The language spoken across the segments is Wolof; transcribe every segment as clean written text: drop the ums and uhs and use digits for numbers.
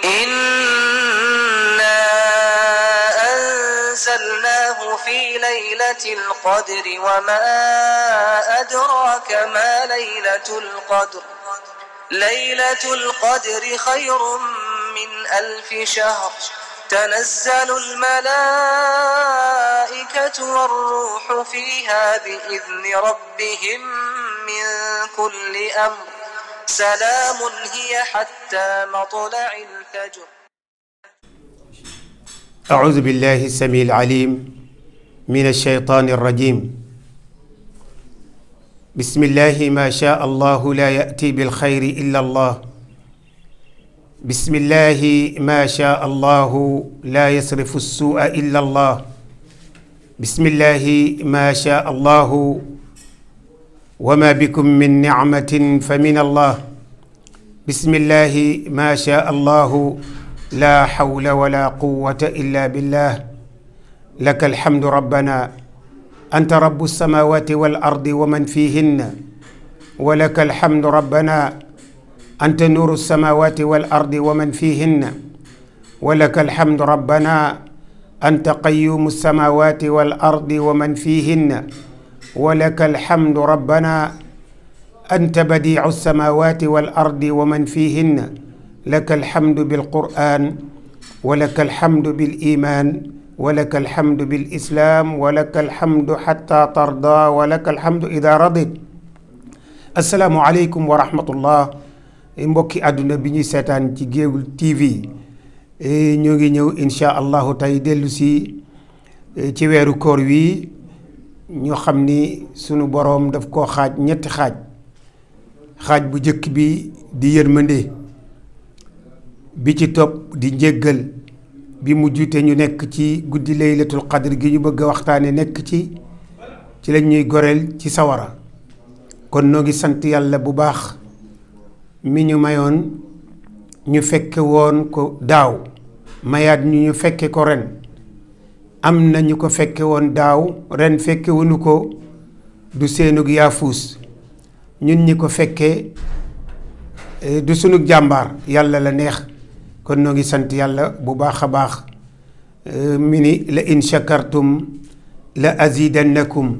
إنا أنزلناه في ليلة القدر وما أدراك ما ليلة القدر ليلة القدر خير من 1000 شهر تنزل الملائكة والروح فيها بإذن ربهم من كل أمر سلام هي حتى مطلع الفجر. أعوذ بالله السميع العليم من الشيطان الرجيم. بسم الله ما شاء الله لا يأتي بالخير إلا الله. بسم الله ما شاء الله لا يصرف السوء إلا الله. بسم الله ما شاء الله وما بكم من نعمة فمن الله. بسم الله ما شاء الله لا حول ولا قوة إلا بالله. لك الحمد ربنا أنت رب السماوات والأرض ومن فيهن. ولك الحمد ربنا أنت نور السماوات والأرض ومن فيهن. ولك الحمد ربنا أنت قيوم السماوات والأرض ومن فيهن. ولك الحمد ربنا أنت بديع السماوات والأرض ومن فيهن. لك الحمد بالقرآن ولك الحمد بالإيمان ولك الحمد بالإسلام ولك الحمد حتى ترضى ولك الحمد إذا رضيت. السلام عليكم ورحمة الله. mbokki àdduna bi ñuy seetaan ci Géewul TV ñoo ngi ñëw insha allahu tey dellu si ci weeru koor wi ñu xam ni sunu boroom daf koo xaaj ñetti xaaj bu jëkk bi di yërmande bi ci topp di njéggal bi mu juute ñu nekk ci guddi laylatul qadr gi ñu bëgg a waxtaane nekk ci lañ ñuy goreel ci sawara. kon noo ngi sant yàlla bu baax mi ñu mayoon ñu fekke woon ko daaw mayaat ñu fekke ko ren. am na ñu ko fekke woon daaw ren fekke wuñu ko du seenug yaafuus ñun ñi ko fekke du sunug jàmbaar yàlla la neex. kon noo ngi sant yàlla bu baax a baax mi ni la in shakartum la azidannakum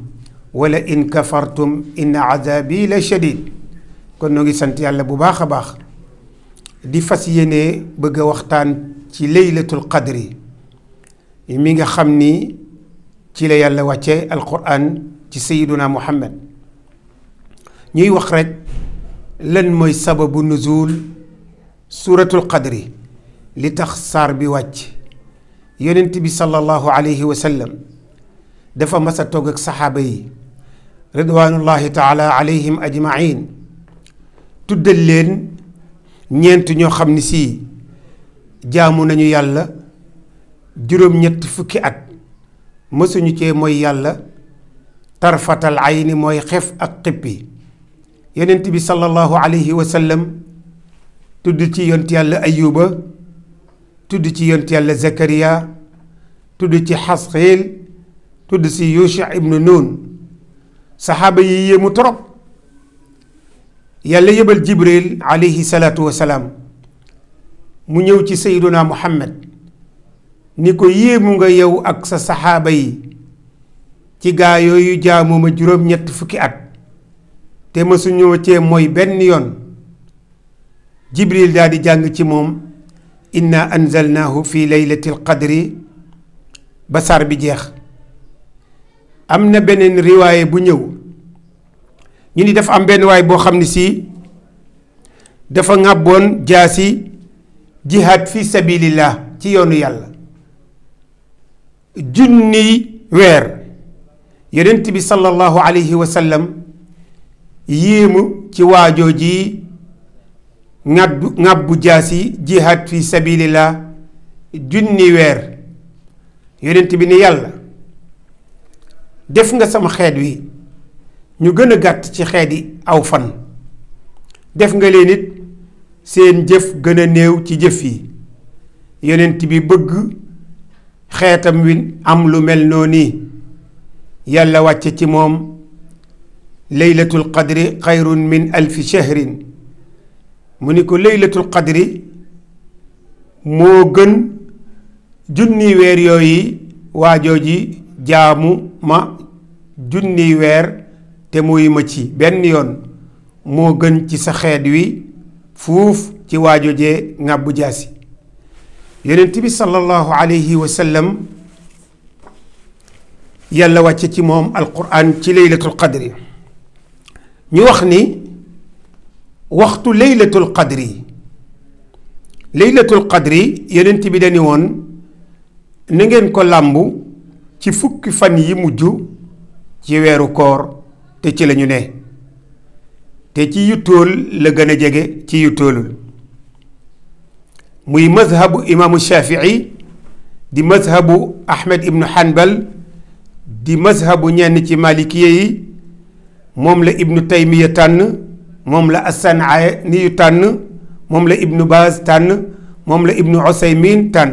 wala in kafartum inna azabi la shadid. kon noo ngi sant yàlla bu baax a baax di fas yéene bëgg a waxtaan ci laylatul qadri mi nga xam ni ci la yàlla wàcce alquran ci sayyiduna muhammad. ñuy wax rek lan mooy sababu nuzul suratul qadri li tax saar bi wàcc. yonent bi sallallahu alayhi wa sallam dafa mas a toog ak saxaaba yi ridwanullahi taala alayhim ajmain tuddal leen ñeent ñoo xam ni si jaamu nañu yàlla juróom-ñett fukki at mësuñu cee mooy yàlla tarfatal ayni mooy xef ak xippi. yonent bi sallallahu alayhi wa sallam tudd ci yont yàlla ayuba tudd ci yont yàlla zakariya tudd ci xasxiil tudd ci yusha ibnu nun. saxaaba yi yéemu trop. yàlla yëbal jibril alayhi salaatu wasalaam mu ñëw ci sayyiduna muhammad ni ko yéemu nga yow ak sa saxaaba yi ci gaa yooyu jaamuma juróom-ñett fukki at te mësuñoo cee mooy benn yoon. jibril daal di jàng ci moom inna anzalnaahu fi laylatil qadri ba sar bi jeex. am na beneen riwaaye bu ñëw ñu ni dafa am benn waay boo xam ne si dafa ŋàbboon jaasi jihaad fi sabilillah ci yoonu yàlla junniy weer. yonent bi sallallahu alayhi wa sallam yéemu ci waajoo ji ŋàbbu jaasi jihaad fi sabilillah junni weer. yonent bi ni yàlla def nga sama xeet wi ñu gën a gàtt ci xeet yi aw fan def nga leen it seen jëf gën a néew ci jëf yi. yonent bi bëgg xeetam wi am lu mel noonu yàlla wàcce ci moom laylatul qadri xayrun min 1000 shahrin mu ni ko laylatul qadri moo gën junni weer yooyu waajooji jaamu ma junni weer te muy ma ci benn yoon moo gën ci sa xeet wi fuuf ci waajoojee ngàbbu jaasi. yonent bi sallallahu alayhi wa sallam yàlla wàcce ci moom alquran ci laylatul qadri. ñu wax ni waxtu laylatul qadri yonent bi dañu woon na ngeen ko làmbu ci fukki fan yi mujj ci weeru koor te ci lañu ne te ci yu tóol la gën a jege ci yu tóolul. muy mazhabu imaamu Shafii di mazhabu Ahmed ibnu Hanbal di mazhabu ñenn ci malikiye yi moom la ibnu Taymiya tànn moom la As-San'aani yu tànn moom la ibnu Baaz tànn moom la ibnu Usaymin tànn.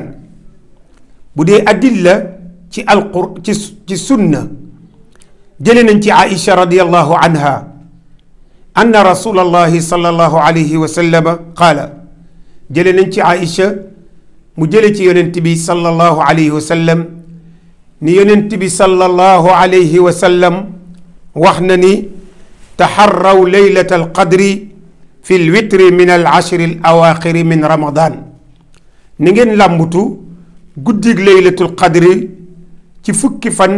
bu dee adilla ci alqur ci sunna jële nañ ci Aïcha radiyallahu anha anna rasulallahi sallallahu alayhi wa sallam qaala jële nañ ci Aïcha mu jële ci yonent bi sallallahu alayhi wa sallam ni yonent bi sallallahu alayhi wa sallam wax na ni taxarraw leylata alqadri fi lwitri min alashri alawaaxiri min ramadan ni ngeen làmbutu guddig leylatul qadri ci fukki fan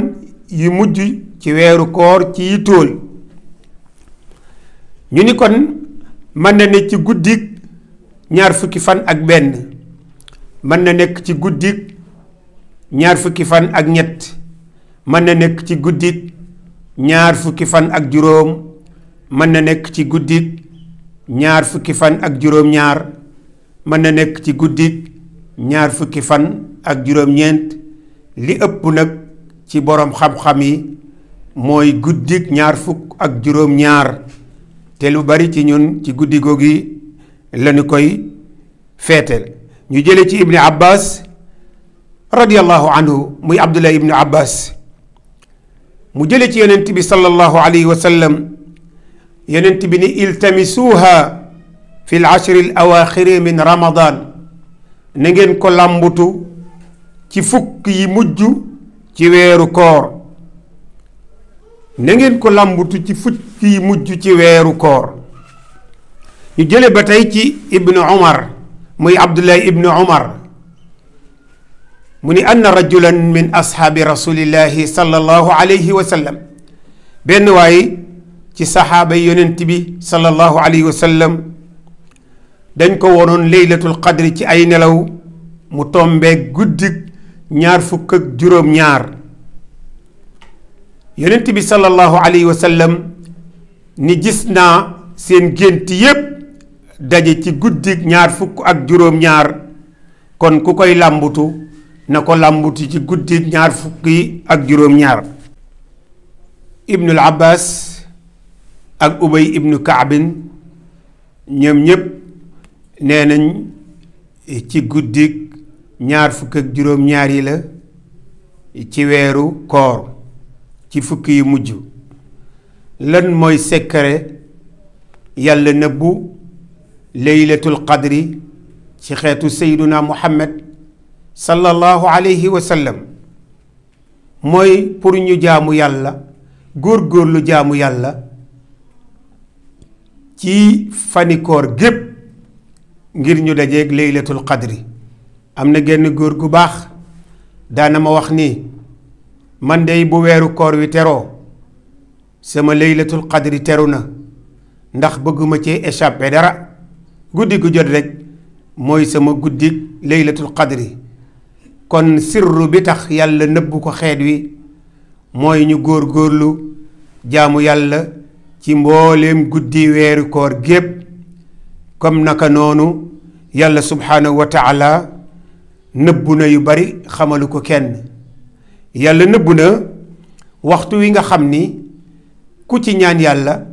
yu mujj ci weeru koor ci yi tóol. ñu ni kon mën na ne ci guddig ñaar fukki fan ak benn, mën na nekk ci guddik ñaar fukki fan ak ñett, mën na nekk ci guddik ñaar fukki fan ak juróom, mën na nekk ci guddik ñaar fukki fan ak juróom-ñaar, mën na nekk ci guddik ñaar fukki fan ak juróom-ñeent. li ëpp nag ci boroom xam-xam yi mooy guddik ñaar fukk ak juróom-ñaar, te lu bari ci ñun ci guddi googu lañu koy feetel. ñu jële ci ibni abbas radiyallahu anhu, muy abdullah ibni abbas, mu jële ci yonent bi sallallahu alayhi wa sallam, yonent bi ni iltamisuha fi l ashri al awaaxiri min ramadan, na ngeen ko làmbutu ci fukk yi mujj ci weeru koor, na ngeen ko làmbutu ci fukk yi mujj ci weeru koor. ñu jële ba tey ci ibnu umar, muy abdullah ibnu umar, mu ni anna rajulan min ashaabi rasulillahi sallallahu alayhi wa sallam, benn waay ci saxaaba yonent bi sallallahu alayhi wa sallam dañ ko wonoon laylatul qadri ci ay nelaw mu tombeeg guddik ñaar fukk ak juróom-ñaar. yonent bi sallallahu alayhi wa sallam ni gis naa seen gént yépp daje ci guddik ñaar fukk ak juróom-ñaar, kon ku koy làmbutu na ko làmbutu ci guddik ñaar fukki ak juróom-ñaar. ibnul abbas ak ubay ibnu kaabin ñoom ñépp nee nañ ci guddik ñaar fukk ak juróom-ñaar yi la ci weeru koor, ci fukki yu mujj. lan mooy secret yàlla nëbbu laylatul qadri ci xeetu sayduna muhammad sallallahu alayhi wa sallam? mooy pour ñu jaamu yàlla, góor-góorlu jaamu yàlla ci fanikoor gépp ngir ñu dajeeg laylatul qadri. am na genn góor gu baax daana ma wax ni man dey bu weeru koor wi teroo sama laylatul qadri teru na, ndax bëgguma ci échappé dara. guddi gu jot rek mooy sama guddik laylatul qadri. kon sirru bi tax yàlla nëbbu ko xeet wi mooy ñu góor-góorlu jaamu yàlla ci mbooleem guddi weeru koor gépp. comme naka noonu yàlla subhaanahu wa taala nëbbu na yu bari xamalu ko kenn. yàlla nëbbu na waxtu wi nga xam ni ku ci ñaan yàlla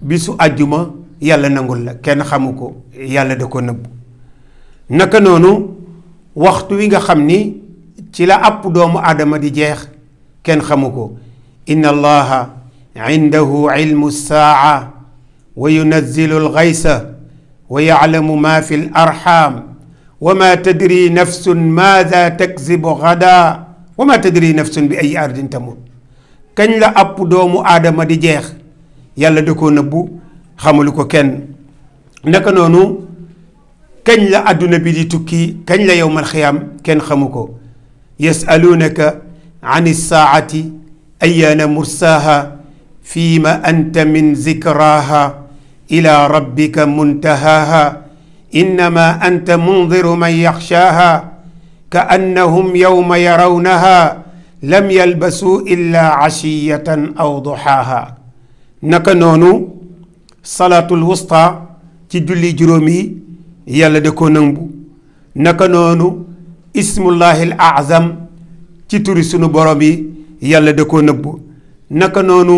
bisu àjjuma yàlla nangul la, kenn xamu ko, yàlla da ko nëbbu. naka noonu waxtu wi nga xam ni ci la àpp doomu aadama di jeex kenn xamu ko. inna allaha indahu ilmu saa wa yunazzilu alxaysa wa yaclamu ma fi l arxam wa ma tadri nafsun maada taksibu gada wa ma tadri nafsun bi ay ardin tamut. kañ la àpp doomu aadama di jeex yàlla da koo nëbbu xamalu ko kenn. naka noonu kañ la àdduna bi di tukki kañ la yowmal xiyaam kenn xamu ko. yasalunaka an issaati ayaana mursaaha fiima anta min zikraaha ila rabbika muntahaaha innama anta mundiru man yaxshaaha ka annahum yowma yarawnaha lam yalbasuu illa ashiyatan aw duxaaha. naka noonu salaatul wusta ci julli juróom yi yàlla da ko nangu. naka noonu ismullahi al azam ci turi sunu borom yi yàlla da koo nëbbu. naka noonu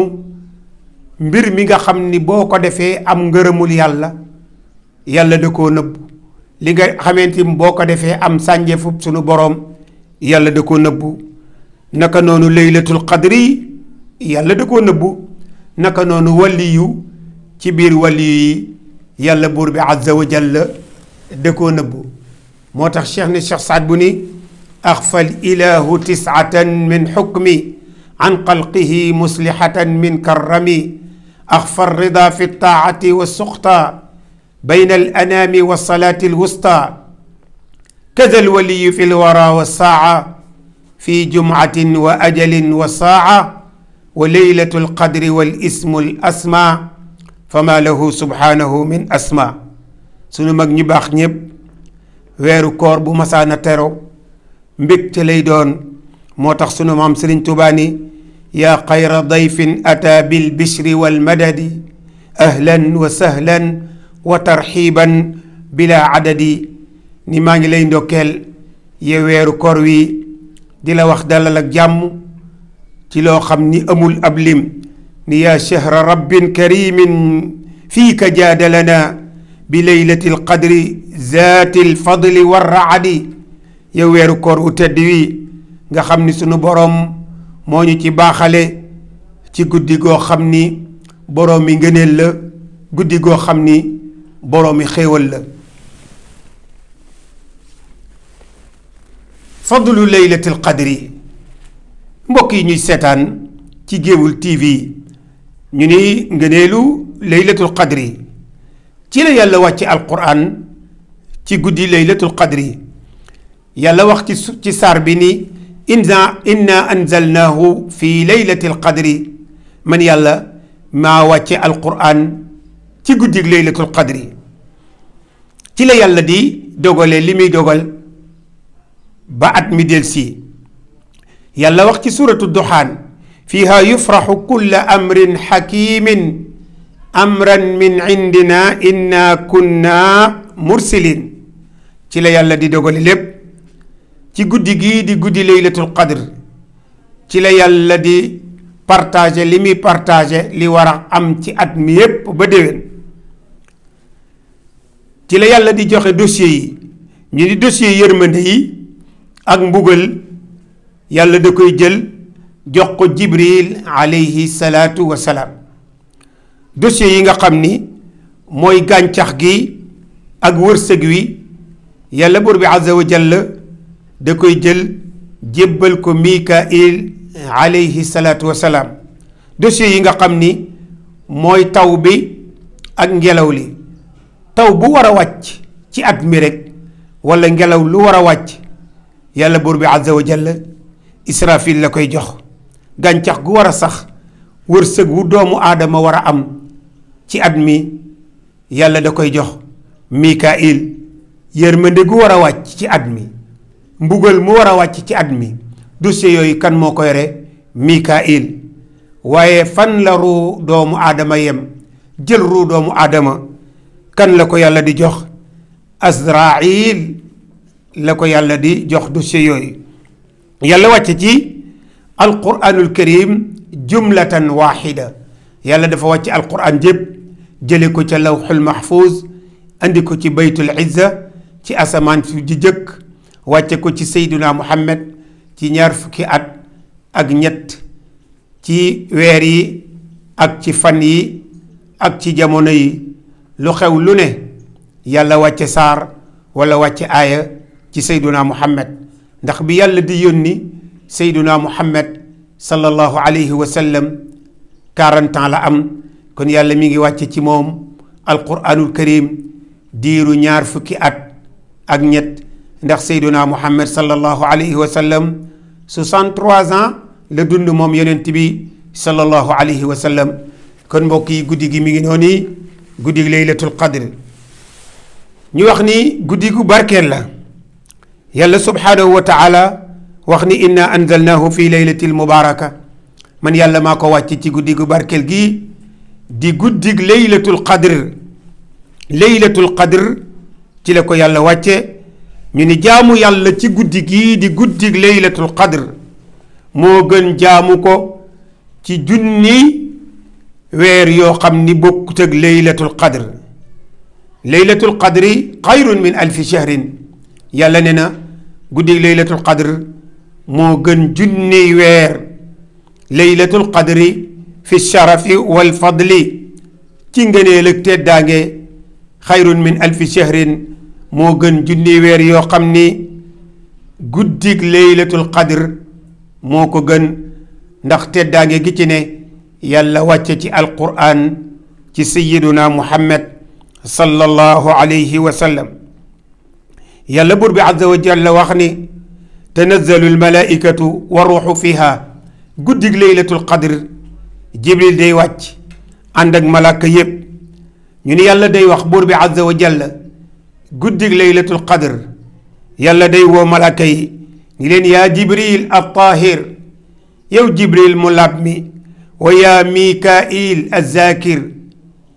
mbir mi nga xam ni boo ko defee am ngërëmul yàlla yàlla da koo nëbbu. li nga xamante ni boo ko defee am sànjeefu sunu borom yàlla da koo nëbbu. naka noonu laylatul qadri yàlla da koo nëbbu. naka noonu waliyu ci biir waliyu yi yàlla buur bi azza wa jalla da koo nëbbu. moo tax Cheikh Saad bu ni axfal ilahu tisatan min xukmi an xalqihi muslihatan min karrami axfa rida fi taati wa suxta bayna al anaami wa salaati alwusta kaza alwaliyu fi lwara wa saaca fi jumcatin wa ajalin wa saaca wa leylatu alqadri wal ismu al asma fama lahu subhanahu min asma. sunu mag ñu baax ñépp weeru koor bu masaana tero mbégte lay doon. moo tax sunu maam Sëriñ Tuubaa ni yaa xayra dayfin ata bil bishri wal madadi ahlan wa sahlan wa tarxiban bila adadi. ni maa ngi lay ndokkeel ye weeru koor wi di la wax dalal ak jàmm ci loo xam ni amul ab lim. ni yaa shahra rabbin karimin fiika jaadalana bi leylati alqadri zaati alfadli warraadi. yow weeru koor wu tedd wi nga xam ni sunu boroom moo ñu ci baaxale ci guddi goo xam ni boroom mi ngëneel la, guddi goo xam ni boroom mi xéewal la. fadlu laylatil qadri mbokk yi ñuy seetaan ci Géewul TV ñu ni ngëneelu laylatul qadri ci la yàlla wàcce alquran ci guddi laylatul qadri. yàlla wax ci saar bi ni inna anzalnaahu fi laylatil qadri man yàlla maa wàcce alquran ci guddi laylatul qadri. ci la yàlla di dogale li muy dogal ba at mi delsi. yàlla wax ci suuratu duxaan fiiha yufraxu kulla amrin xakimin amran min indina inna kunna mursilin. ci la yàlla di dogale lépp ci guddi gii di guddi laylatul qadr. ci la yàlla di partagé li muy partagé li war a am ci at mi yépp ba déwén. ci la yàlla di joxe dossier yi ñu di dossier yërmande yi ak mbugal yàlla da koy jël jox ko jibril alayhi salaatu wa salaam. dossier yi nga xam ni mooy gàncax gi ak wërsëg wi yàlla buur bi azza wa jalla da koy jël jébbal ko mikail alayhi salaatu wa salaam. dossier yi nga xam ni mooy taw bi ak ngelaw li. taw bu war a wàcc ci at mi rek wala ngelaw lu war a wàcc yàlla buur bi azza wa jalla israfil la koy jox. gàncax gu war a sax wërsëg wu doomu aadama war a am ci at mi yàlla da koy jox mikail. yërmande gu war a wàcc ci at mi, mbugal mu war a wàcc ci at mi, dossier yooyu kan moo ko yore? mikail. waaye fan la ruu doomu aadama yem jël ruu doomu aadama kan la ko yàlla di jox? Azrail la ko yàlla di jox dossier yooyu. yàlla wàcce ci alquranul karim jumlatan waxida. yàlla dafa wàcce alquran jépp jële ko ca lawxul mahfuz andi ko ci baytul izza ci asamaan fi ji jëkk wàcce ko ci sayduna muhammad ci 20 fukki at ak ñett ci weer yi ak ci fan yi ak ci jamono yi. lu xew lu ne yàlla wàcce saar wala wàcce aaya ci sayduna muhammad ndax bi yàlla di yónni sayduna muhammad sallallahu alayhi wa sallam 40 ans la am kon yàlla mi ngi wàcce ci moom alquranul karim diiru 2 fukki at ak ñett ndax sayduna muhammad sallallahu alayhi wa sallam 63 ans la dund moom yonent bi sallallahu alayhi wa sallam kon mbokk yi guddi gi mi ngi noonu guddi gi laylatul qadr ñu wax ni guddi gu barkeel la yàlla subhanahu wa taala wax ni inna anzalnahu fi laylatil mubaraka man yàlla maa ko wàcc ci guddi gu barkeel gi di guddig laylatul qadr ci la ko yàlla wàcce ñu ni jaamu yàlla ci guddi gii di guddig laylatul qadr moo gën jaamu ko ci junni weer yoo xam ni bokkut ak laylatul qadr laylatul qadri xayrun min alfi shahrin yàlla ne na guddig laylatul qadr moo gën junni weer laylatul qadri fi sharafi wal fadli ci ngëneel ak teddaange xayrun min alfi shahrin moo gën junni weer yoo xam ni guddig laylatul qadr moo ko gën ndax teddaange gi ci ne yàlla wàcce ci alquran ci sayyiduna muhammad sallallahu alayhi wa sallam yàlla buur bi azza wa jalla wax ni tanazzalu almalaikatu wa ruuxu fiha guddig laylatul qadr jibril day wàcc ànd ak malaaka yépp ñu ni yàlla day wax buur bi azza wa jalla guddig laylatul qadr yàlla day woo malaaka yi ni leen yaa jibril at-tahir yow jibril mu laab mi wa yaa mikail az-zakir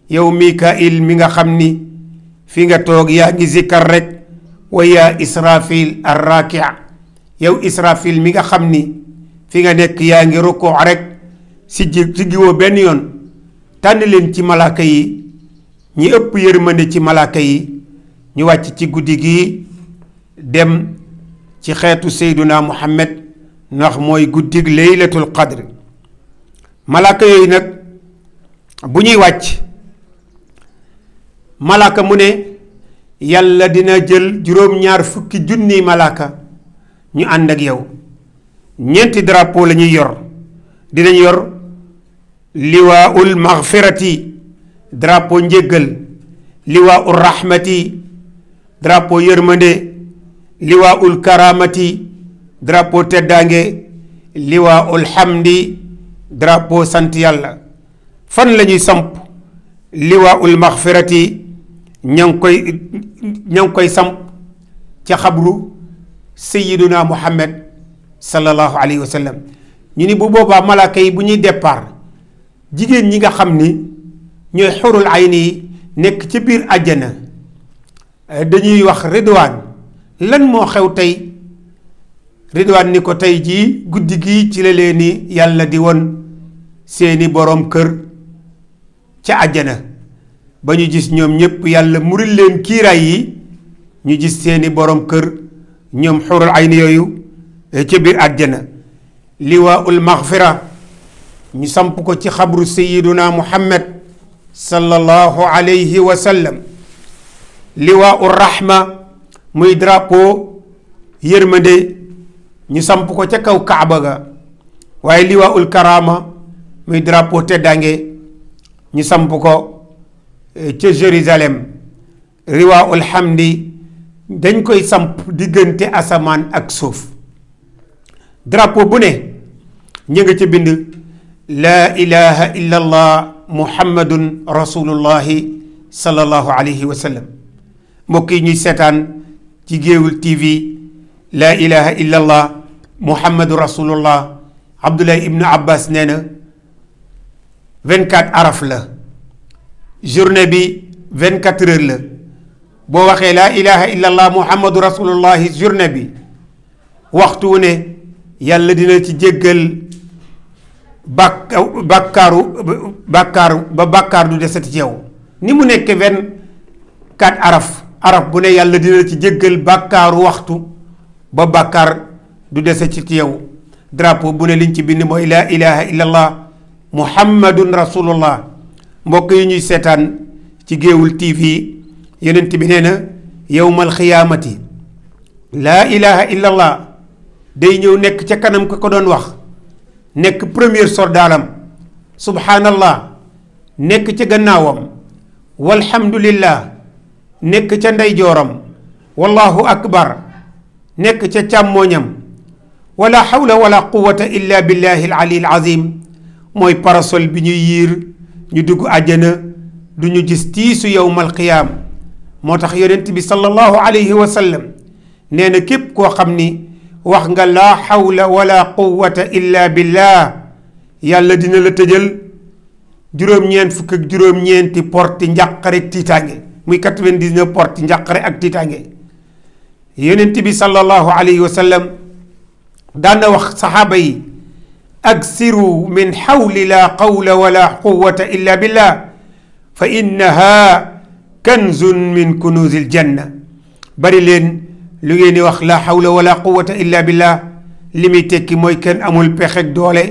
yow mikail mi nga xam ni fi nga toog yaa ngi zikkar rek wa yaa israfil ar-raki' yow israfil mi nga xam ni fi nga nekk yaa ngi rukkoo rek si giwoo benn yoon tànn leen ci malaaka yi ñi ëpp yërmande ci malaaka yi ñu wàcc ci guddi gi dem ci xeetu seyduna muhammad ndax mooy guddig laylatul qadr malaaka yooyu nag bu ñuy wàcc malaaka mu ne yàlla dina jël 2 junniy malaaka ñu ànd ak yow 4 drapeau la ñuy yor dinañ yor liwaaul maghfirati drapeau njéggal liwaaul rahmati drapeau yërmande liwaaul karamati drapeau teddaange liwaaul hamdi drapeau sant yàlla fan la ñuy samp liwaaul maghfirati ña ngi koy samp ca xabru sayyiduna muhammad sallallahu alayhi wa sallam ñu ni bu boobaa malaaka yi bu ñuy départ jigéen ñi nga xam ni ñooy xurul ayni yi nekk ci biir àjjana dañuy wax ridwaan lan moo xew tey ridwaan ni ko tey jii guddi gi ci la leen ni yàlla di won seeni boroom kër ca àjjana ba ñu gis ñoom ñépp yàlla muril leen kiiraay yi ñu gis seeni boroom kër ñoom xurul ayni yooyu ca biir àjjana liwaaul maghfira ñu samp ko ci xabru sayyiduna muhammad sallallahu alayhi wa sallam liwaaul rahma muy drapeau yërmande ñu samp ko ca kaw kaaba ga waaye liwaaul karama muy drapeau teddange ñu samp ko ca Jérusalem liwaaul hamdi dañ koy samp diggante asamaan ak suuf drapeau bu ne ñu nga ca bind laa ilaha illa allah muhammadun rasulullahi sallallahu alayhi wa sallam mbokk yi ñuy seetaan ci Géewul TV laa ilaha illa allah muhammadu rasulullah abdullahi ibnu abbas nee na 24 araf la journée bi 24 heures la boo waxee laa ilaha illa allah muhammadu rasulullahi journée bi waxtu wu ne yàlla dina ci jéggal bàkkaar du desati ci yow ni mu nekk 24 araf bu ne yàlla dina ci jéggal bàkkaaru waxtu ba bàkkaar du desati ci yow drapeau bu ne liñ ci bind mooy laa ilaha illa allah muhammadun rasulullah mbokk yi ñuy seetaan ci Géewul TV yonent bi nee na yowmal xiyaamati laa ilaha illa allah day ñëw nekk ca kanam ka ko doon wax nekk premier soldaaram subhanallah nekk ca gannaawam walhamdulillah nekk ca ndeyjooram wallahu akbar nekk ca càmmooñam wala hawla wala quwata illa billahi al ali al azim mooy parasol bi ñuy yiir ñu dugg àjjana du ñu gis tiisu yowmal qiyaam moo tax yonent bi sallallahu alayhi wa sallam nee na képp koo xam ni wax nga laa hawla wala quwata illa billah yàlla dina la tëjal juróom-ñeent fukk ak juróom-ñeenti porti njàqare ak tiitaange muy 99 porti njàqare ak tiitaange yonent bi sallallahu alayhi wa sallam daan na wax saxaaba yi aksiru min hawli la qawla wala quwata illa billah fa innaha kanzun min kunuzil janna bari leen lu ngeen di wax la hawla wala quwata illa billah li muy tekki mooy kenn amul pexek doole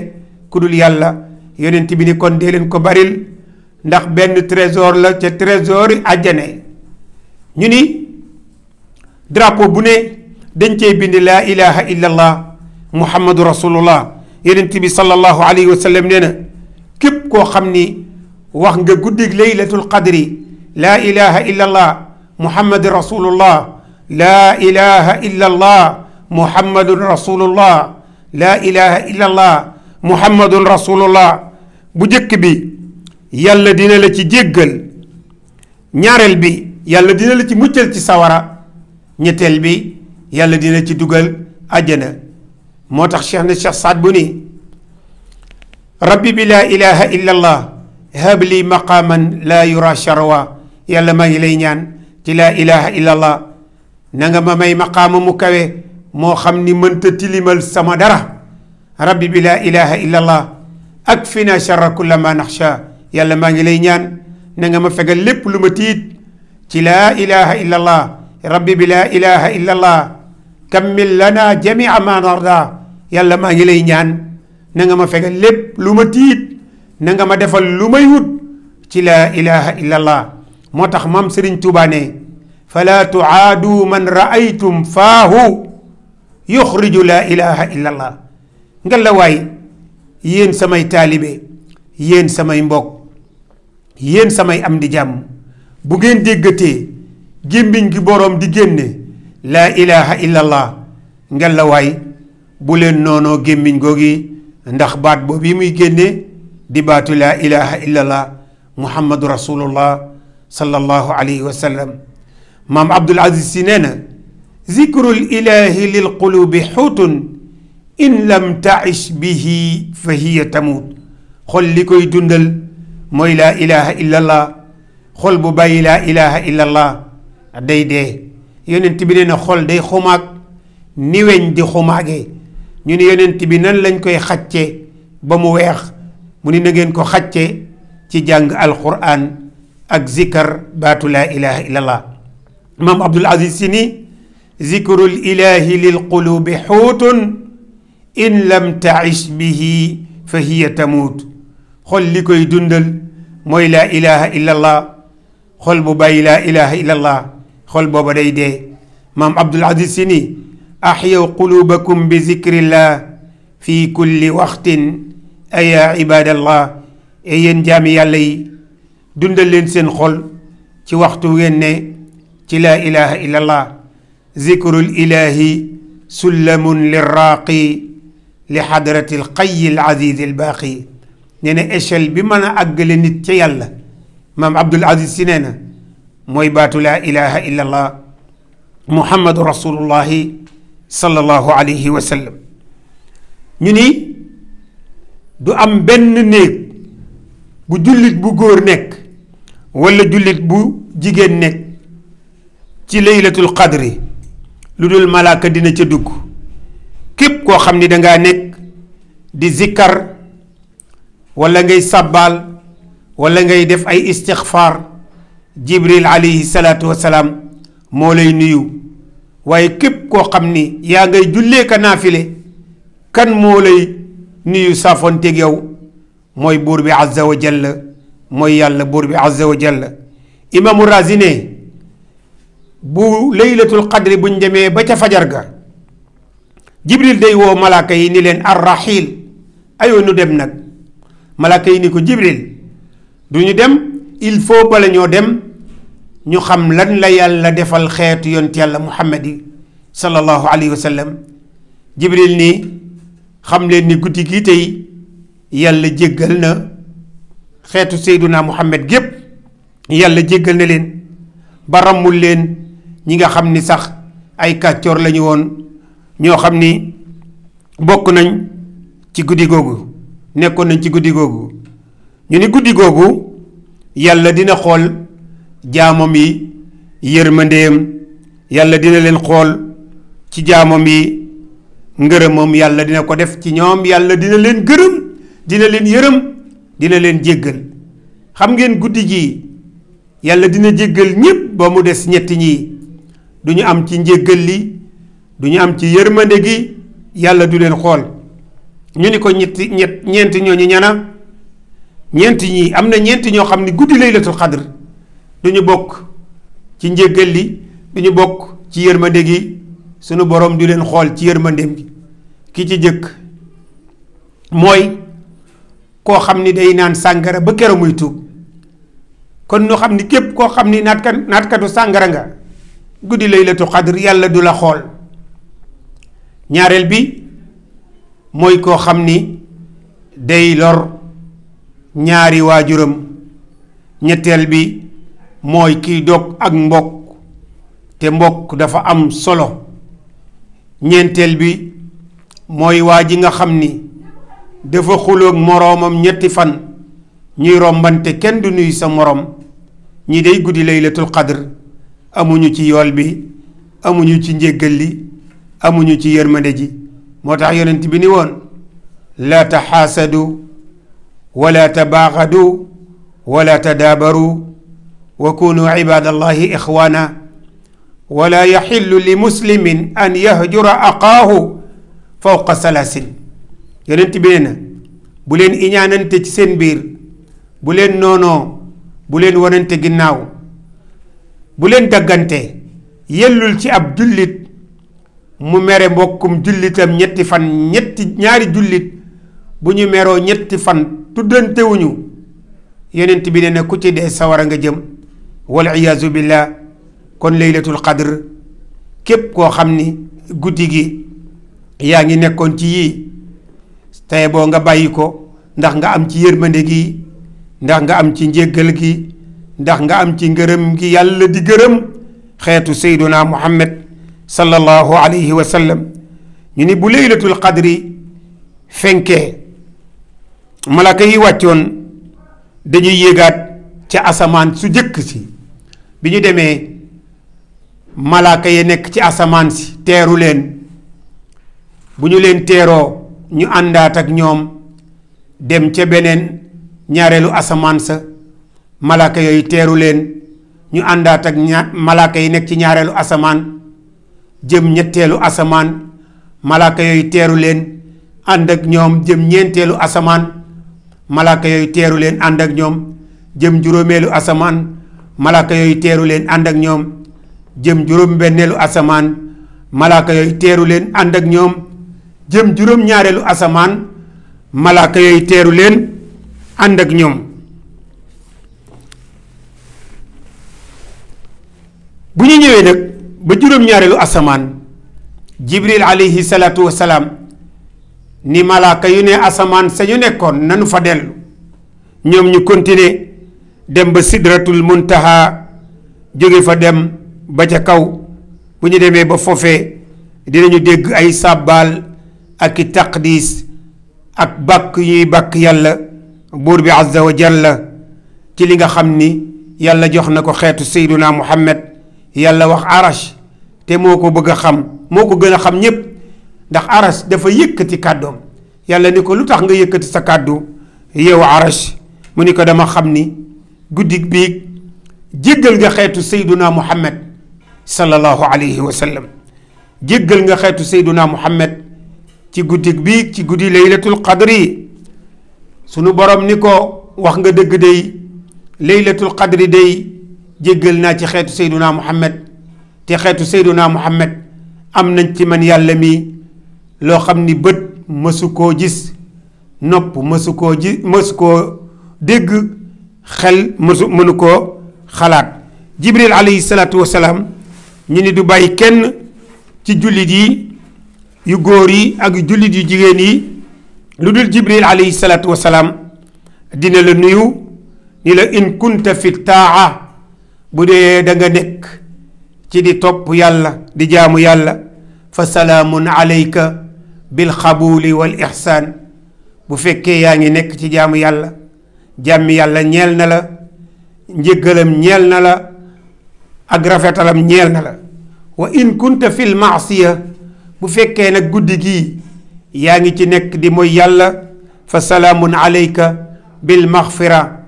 ku dul yàlla yonent bi ni kon dee leen ko baril ndax benn trésor la ca trésor yi àjjane ñu ni drapeau bu ne dañ cey bind laa ilaha illa allah muhammadu rasulullah yonent bi sallallahu alayhi wa sallam nee na képp koo xam ni wax nga guddig laylatul qadri laa ilaha illa allah muhammadu rasulullah laa ilaha illa allah muhammadun rasulullah laa ilaha illa allah muhammadun rasulullah bu jëkk bi yàlla dina la ci jéggal ñaareel bi yàlla dina la ci muccal ci sawara ñetteel bi yàlla dina ci dugal àjjana moo tax cheikh na cheikh saad bu ni rabbi bi laa ilaha illa allah habli maqaman laa yura sharwa yàlla maa ngi lay ñaan ci laa ilaha illa allah na nga ma may maqaama mu kawe moo xam ni mënta tilimal sama dara rabbi bi laa ilaha illa allah akfina sharra kulla ma naxsha yàlla maa ngi lay ñaan na nga ma fegal lépp lu ma tiit ci laa ilaha illa allah rabbi bi laa ilaha illa allah kammil lana jamia ma narda yàlla maa ngi lay ñaan na nga ma fegal lépp lu ma tiit na nga ma defal lu may wut ci laa ilaha illa allah moo tax maam Sëriñ Tuubaa ne fala tuaadu man raaytum faahu yuxriju laa ilaha illa allah nga la waay yéen samay taalibe yéen samay mbokk yéen samay am di jàmm bu ngeen déggatee gémmiñ gi boroom di génne laa ilaha illa allah nga la waay bu leen noonoo gémmiñ googi ndax baat boobu yi muy génne di baatu laa ilaha illa allah muhammadu rasulullah sallallahu alayhi wa sallam maam Abdul Aziz Si nee na zikrul ilahi lil qulubi xuutun in lam taish bihi fa hiya tamuut xol li koy dundal mooy laa ilaha illa allah xol bu bàyyi laa ilaha illa allah day dee yonent bi nee na xol day xumaag ni weñ di xumaagee ñu ne yonent bi nan lañ koy xacce ba mu weex mu ni na ngeen ko xacce ci jàng alquran ak zikar baatu laa ilaha illa allah maam Abdul Aziz Si ni zikrul ilahi lil qulubi xuutun in lam taish bihi fa hiya tamuut xol li koy dundal mooy laa ilaha illa allah xol bu bàyyi laa ilaha illa allah xol booba day dee maam Abdul Aziz Si ni axyaw qulubakum bi zikrillah fi kulli waxtin aya ibadallah e yéen jaami yàlla yi dundal leen seen xol ci waxtu ngeen ne ci laa ilaha illa allah zikrul ilahi sullamun lirraaqi li xadrati alqayi alaziz albaaqi nee na échelle bi mën a àggale nit ca yàlla maam Abdul Aziz Si nee na mooy baatu laa ilaha illa allah muhammadu rasulullahi sallallahu alayhi wa sallam ñu ni du am benn néeg bu jullit bu góor nekk wala jullit bu jigéen nekk ci laylatul qadri lu dul malaaka dina ca dugg képp koo xam ni dangaa nekk di zikkar wala ngay sàbbaal wala ngay def ay istixfaar jibril alayhi salaatu wasalaam moo lay nuyu waaye képp koo xam ni yaa ngay jullee ka naafile kan moo lay nuyu saafonteeg yow mooy buur bi azza wa jalla mooy yàlla buur bi azza wa jalla imaamu Razi ne bu laylatul qadri buñ demee ba ca fajar ga jibril day woo malaaka yi ni leen arraxiil ayoo nu dem nag. malaaka yi ni ko jibril du ñu dem il faut bala ñoo dem ñu xam lan la yàlla defal xeetu yonent yàlla muhammad yi sallallahu alayhi wa sallam. jibril ni xam leen ni guddi gi tey yàlla jéggal na xeetu seyduna muhammad gépp yàlla jéggal na leen ba rammul leen ñi nga xam ni sax ay kàccoor lañu woon ñoo xam ni bokk nañ ci guddi googu nekkoon nañ ci guddi googu. ñu ni guddi googu yàlla dina xool jaamam yi yërmandeem yàlla dina leen xool ci jaamam yi ngërëmam yàlla dina ko def ci ñoom yàlla dina leen gërëm dina leen yërëm dina leen jéggal. xam ngeen guddi gi yàlla dina jéggal ñépp ba mu des ñetti ñii du ñu am ci njéggal li du ñu am ci yërmande gi yàlla du leen xool. ñu ni ko ñeenti ñooñu ñana ñeenti ñii am na ñeenti ñoo xam ni guddi laylatul xadr du ñu bokk ci njéggal li du ñu bokk ci yërmande gi sunu borom du leen xool ci yërmandeem gi. ki ci jëkk mooy koo xam ni day naan sàngara ba keroog muy tuub kon ñu xam ni képp koo xam ni naatkatu sàngara nga guddi laylatul xadr yàlla du la xool. ñaareel bi mooy koo xam ni day lor ñaari waajuram. ñetteel bi mooy kiy dog ak mbokk te mbokk dafa am solo. ñeenteel bi mooy waa ji nga xam ni dafa xuloog moroomam ñetti fan ñuy rombante kenn du nuyu sa moroom. ñi day guddi laylatul qadr amuñu ci yool bi amuñu ci njéggal li amuñu ci yërmande ji. moo tax yonent bi ni woon laa taxaasadu wala tabaaxadu wala tadaabaru wa kunu ibadallahi ixwaana wala yaxillu li muslimin an yahjura aqaahu fawqa salaasin. yonent bi nee na bu leen iñaanante ci seen biir bu leen noonoo bu leen wanante ginnaaw bu leen daggante yellul ci ab jullit mu mere mbokkum jullitam ñetti fan ñaari jullit bu ñu meroo ñetti fan tuddantewuñu yonent bi nee na ku ci dee sawara nga jëm wal iyaazu billah. kon laylatul qadr képp koo xam ni guddi gi yaa ngi nekkoon ci yii tey boo nga bàyyi ko ndax nga am ci yërmande gi ndax nga am ci njéggal gi ndax nga am ci ngërëm gi yàlla di gërëm xeetu sayduna muhammad sallallahu alayhi wa sallam. ñu ni bu laylatul qadri fenkee malaka yi wàccoon dañuy yéegaat ca asamaan su jëkk si. bi ñu demee malaaka yi nekk ci asamaan si teeru leen bu ñu leen teeroo ñu àndaat ak ñoom dem ca beneen ñaareelu asamaan sa malaaka yooyu teeru leen ñu àndaat ak malaaka yi nekk ci ñaareelu asamaan jëm ñetteelu asamaan malaaka yooyu teeru leen ànd ak ñoom jëm ñeenteelu asamaan malaaka yooyu teeru leen ànd ak ñoom jëm juróomeelu asamaan malaaka yooyu teeru leen ànd ak ñoom jëm juróom benneelu asamaan malaaka yooyu teeru leen ànd ak ñoom jëm juróom ñaareelu asamaan malaaka yooyu teeru leen ànd ak ñoom. bu ñu ñëwee nag ba juróom ñaareelu asamaan jibril alayhi salaatu wasalaam ni malaaka yu ne asamaan sa ñu nekkoon nanu fa dellu ñoom ñu continuer dem ba sidratul muntaha jóge fa dem ba ca kaw bu ñu demee ba foofee dinañu dégg ay sàbbaal ak i taqdis ak bàkk yuy bàkk yàlla buur bi azza wa jalla ci li nga xam ni yàlla jox na ko xeetu sayduna muhammad yàlla wax arash te moo ko bëgg a xam moo ko gën a xam ñépp ndax arash dafa yëkkati kàddoom yàlla ni ko lu tax nga yëkkati sa kàddu yow arash mu ni ko dama xam ni guddi biig jéggal nga xeetu sayduna muhammad sallallahu alayhi wa sallam jéggal nga xeetu sayduna muhammad ci guddi biig ci guddi laylatul qadri sunu borom ni ko wax nga dëgg day laylatul qadri day jéggal naa ci xeetu sayduna muhammad te xeetu Seyduna Muhammad am nañ ci man yàlla mi loo xam ni bët mësu koo gis, nopp mësu koo dégg, xel mënu koo xalaat. Jibril alayhi salaatu wasalaam ñu ni du bàyyi kenn ci jullit yi yu góor yi ak jullit yu jigéen yi lu dul Jibril alayhi salaatu wasalaam dina la nuyu ni la in kunta fi taa, bu dee da nga nekk ci di topp yàlla di jaamu yàlla, fa salaamun alayka bil xabuuli wal ixsaan. bu fekkee yaa ngi nekk ci jaamu yàlla, jàmmi yàlla ñeel na la, njëggalam ñeel na la, ak rafetalam ñeel na la. wa in kunta fil maasiya, bu fekkee nag guddi gii yaa ngi ci nekk di mooy yàlla, fa salaamun alayka bil maxfira,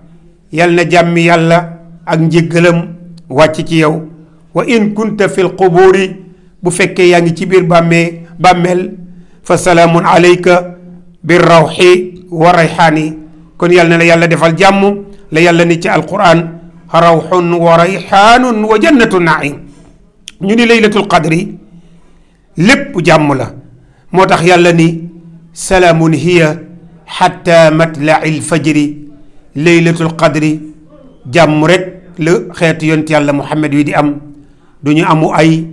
yal na jàmmi yàlla ak njëggalam wàcc ci yow. wa in kunta fil qubuuri, bu fekkee yaa ngi ci biir bàmmeel, fa salaamun alayka bir rawxi wa rayxaani. kon yal na la yàlla defal jàmm la yàlla ni ci alquran rawxun wa rayxaanun wa jannatu naim. ñu ni laylatul qadri lépp jàmm la, moo tax yàlla ni salaamun hiya xatta matlaci lfajri. laylatul qadri jàmm rek la xeetu yonent yàlla Muhammad wi di am. du ñu amu ay,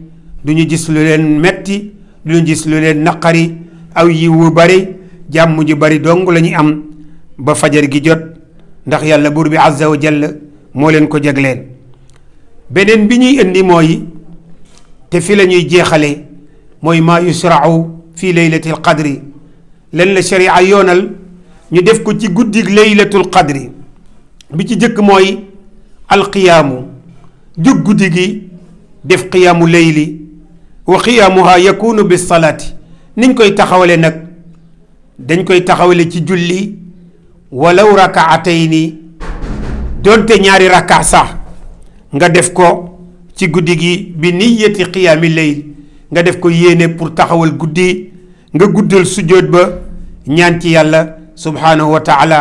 du ñu gis lu leen metti, du ñu gis lu leen naqari, aw yiw wu bari, jàmm ju bari dong la ñuy am ba fajar gi jot, ndax yàlla buur bi azza wa jalla moo leen ko jagleen. beneen bi ñuy indi mooy, te fi la ñuy jeexale, mooy maa yusrau fi laylatil qadri. len la sharia yoonal ñu def ko ci guddig laylatul qadri. bi ci jëkk mooy alqiyaamu, jug guddi gi def qiyaamu layli. wa qiyaamuha yakunu bis salaati. niñ koy taxawale nag dañ koy taxawale ci julli, walaw rakaatayni, doonte ñaari raka sax nga def ko ci guddi gi bi niyati qiyaami layl, nga def ko yéene pour taxawal guddi, nga guddal sujjóot ba ñaan ci yàlla subhanahu wa taala.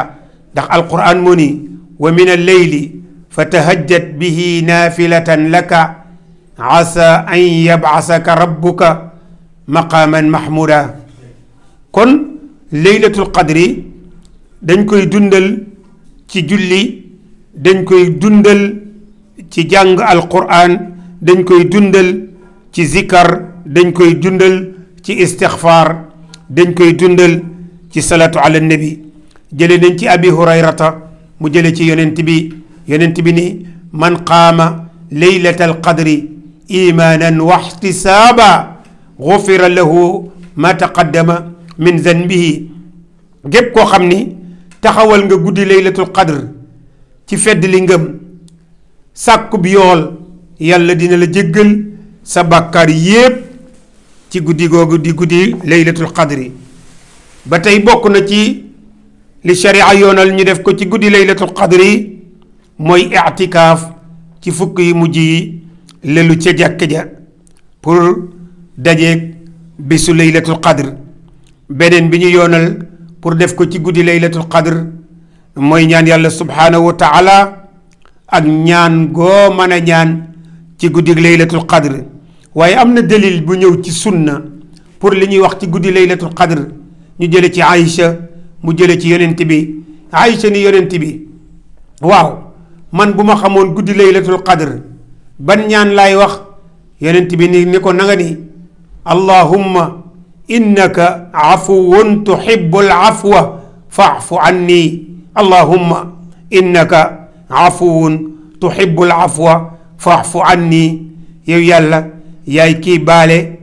ndax alquran moo ni wa min alleyli fa tahajjat bihi naafilatan laka asa an yabasaka rabbuka maqaaman mahmuda. kon laylatul qadri dañ koy dundal ci julli, dañ koy dundal ci jàng alquran, dañ koy dundal ci zikar, dañ koy dundal ci istixfaar, dañ koy dundal ci salatu ala nabi. jële nañ ci abi hurayrata mu jële ci yonent bi ni man qaama laylatal qadri imaanan wa ihtisaaba gufira lahu ma taqaddama min zanbihi. gépp koo xam ni taxawal nga guddi laylatul qadr ci fedd li ngëm, sàkku bi yool, yàlla dina la jéggal sa bàkkaar yépp ci guddi googu di guddi laylatul qadri. ba tey bokk na ci li sharia yoonal ñu def ko ci guddi laylatul qadri mooy i'tikaaf ci fukk yi mujj yi lelu ca jàkk ja pour dajeeg bisu laylatul qadr. beneen bi ñu yoonal pour def ko ci guddi laylatul qadr mooy ñaan yàlla subhanahu wa taala ak ñaan goo mën a ñaan ci guddi laylatul qadr. waaye am na dalil bu ñëw ci sunna pour li ñuy wax ci guddi laylatul qadr. ñu jële ci Aïcha mu jële ci yonent bi. Aïcha ni yonent bi, waaw man bu ma xamoon guddi laylatul qadr ban ñaan laay wax? yonent bi ni ko nanga ni allahumma innaka afuwun tuhibbul afwa fa'fu anni. allahumma innaka afuwun tuhibbul afwa fa'fu anni. yow yàlla yaay kii baale,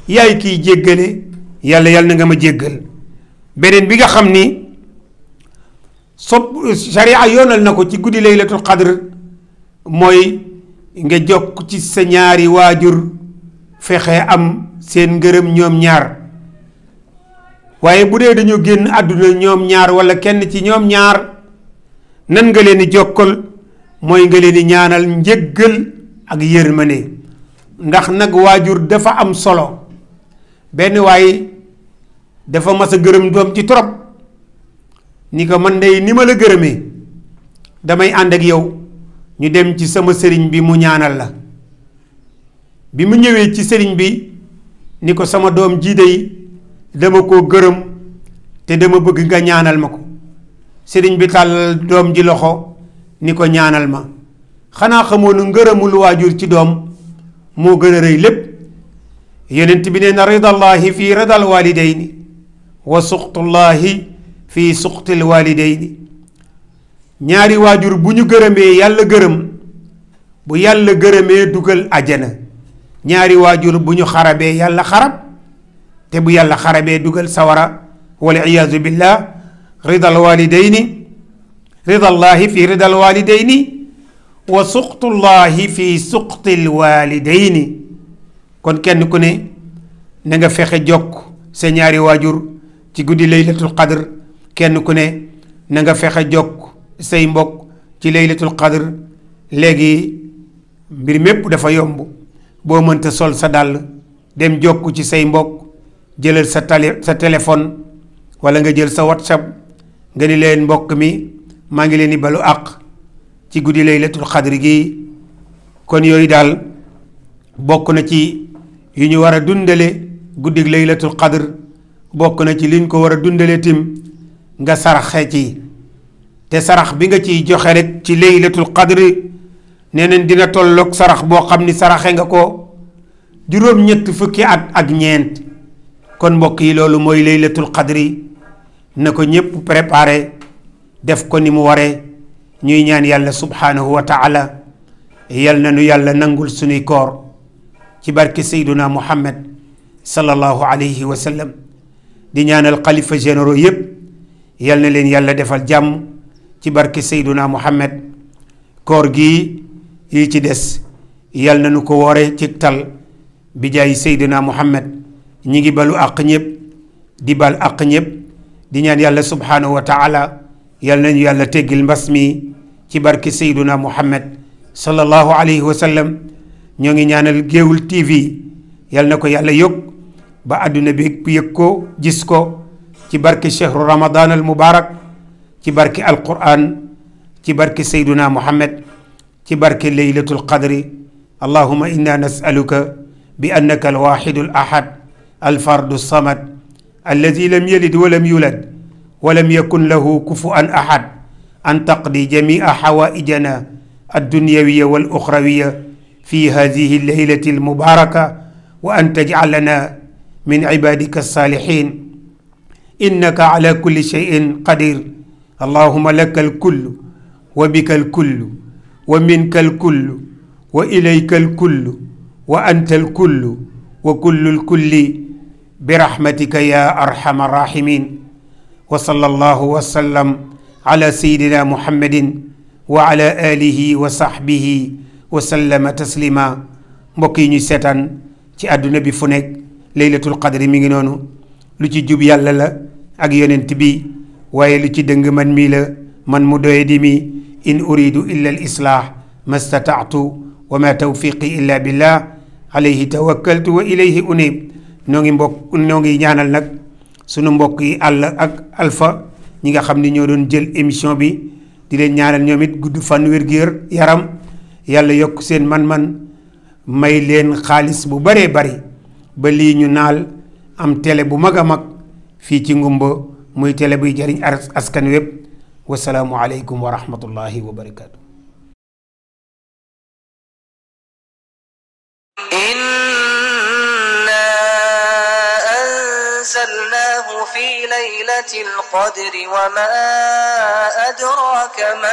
yaay kii jéggale, yàlla na nga ma jéggal. beneen bi nga xam ni sharia yoonal na ko ci guddi laylatul qadr mooy nga jokk ci sa ñaari waajur, fexe am seen ngërëm ñoom ñaar. waaye bu dee dañoo génn àdduna ñoom ñaar wala kenn ci ñoom ñaar, nan nga leen di jokkal? mooy nga leen di ñaanal njëggal ak yërmande. ndax nag waajur dafa am solo. benn waay dafa mas a gërëm doom ci trop, ni ko man day ni ma la gërëmee damay ànd ak yow ñu dem ci sama sëriñ bi mu ñaanal la. bi mu ñëwee ci sëriñ bi ni ko sama doom jii dey dama koo gërëm te dama bëgg nga ñaanal ma ko. sëriñ bi tàllal doom ji loxo ni ko ñaanal ma. xanaa xamoon ngërëmul waajur ci doom moo gën a rëy lépp. yonent bi nee na ridallahi fi ridal walidayni wa suxtullahi fi suxtil walidayni. ñaari waajur bu ñu gërëmee yàlla gërëm, bu yàlla gërëmee dugal ajana. ñaari waajur bu ñu xarabee yàlla xarab, te bu yàlla xarabee dugal sawara wal iyaazu billah. ridal walidayni ridallahi fi ridal walidayni wa suxtullahi fi suxtil walidayni. kon kenn ku ne na nga fexe jokk sa ñaari waajur ci guddi laylatul qadr. kenn ku ne na nga fexe jokk say mbokk ci laylatul qadr. léegi mbir mépp dafa yomb. boo mënta sol sa dàll dem jokk ci say mbokk, jëlal sa téléphone wala nga jël sa whatsapp nga ni leen mbokk mi maa ngi leen di balu àq ci guddi laylatul qadr gi. kon yooyu daal bokk na ci yu ñu war a dundale guddi laylatul qadr. bokk na ci liñ ko war a dundale tim nga saraxe ci. te sarax bi nga ciy joxe rek ci laylatul qadr nee nañ dina tolloog sarax boo xam ni saraxe nga ko juróom-ñett fukki at ak ñeent. kon mbokk yi loolu mooy laylatul qadri. na ko ñépp préparé def ko ni mu waree. ñuy ñaan yàlla subhanahu wa taala yal na nu yàlla nangul sunuy koor ci barke sayduna muhammad sallallahu alayhi wa sallam. di ñaanal xalifa généraux yépp yal na leen yàlla defal jàmm ci barke sayduna muhammad. koor gi yi ci des yal na nu ko woore ci tal bi jaay sayduna muhammad. ñi ngi balu àq ñépp di bal àq ñépp di ñaan yàlla subhanahu wa taala yal nañu yàlla teggil mbas mi ci barke sayduna muhammad sallallahu alayhi wa sallam. ñoo ngi ñaanal Géewul TV yal na ko yàlla yokk ba àdduna bi yëg ko gis ko ci barke chehru ramadan al mubarak, ci barke alquran, ci barke sayduna muhammad, ci barke laylatul qadri. allahumma inna nasaluka bi annaka alwaxidu al ahad alfardu samad alladi lam yalid walam yulad walam yakun lahu kufuan ahad an taqdi jamia xawaijana addunyawiya wal uxrawiya fi hadihi allaylati almubaraka wa an tajcalana min cibadika alsalihin innaka ala kulli cheyin qadir. allahuma laka alkullu wa bika alkullu wa minka alkullu wa ilayka alkullu wa anta alkullu wa kullu alkulli birahmatika ya arhamar rahimin. wa sallallahu wa sallam ala sayyidina muhammadin wa ala alihi wa sahbihi wa sallama taslima. mbokk yi ñuy seetaan ci àdduna bi fu nekk laylatul qadri mi ngi noonu. lu ci jub yàlla la ak yonent bi, waaye lu ci dëng man mii la, man mu doye di mi. in uridu illa al islah ma stataatu wa ma tawfiqi illa billah alayhi tawakkaltu wa ilayhi unib. noo ngi ñaanal nag sunu mbokk yi àll ak alpha ñi nga xam ni ñoo doon jël émission bi, di leen ñaanal ñoom it gudd fan wér-gu yaram. yàlla yokk seen man-man, may leen xaalis bu baree bari ba lii ñu naal am télé bu mag a mag fii ci ngumba, muy télé buy jariñ askan wépp. wasalaamu aleykum wa rahmatullahi wa barakaatu. أنزلناه في ليلة القدر وما أدراك ما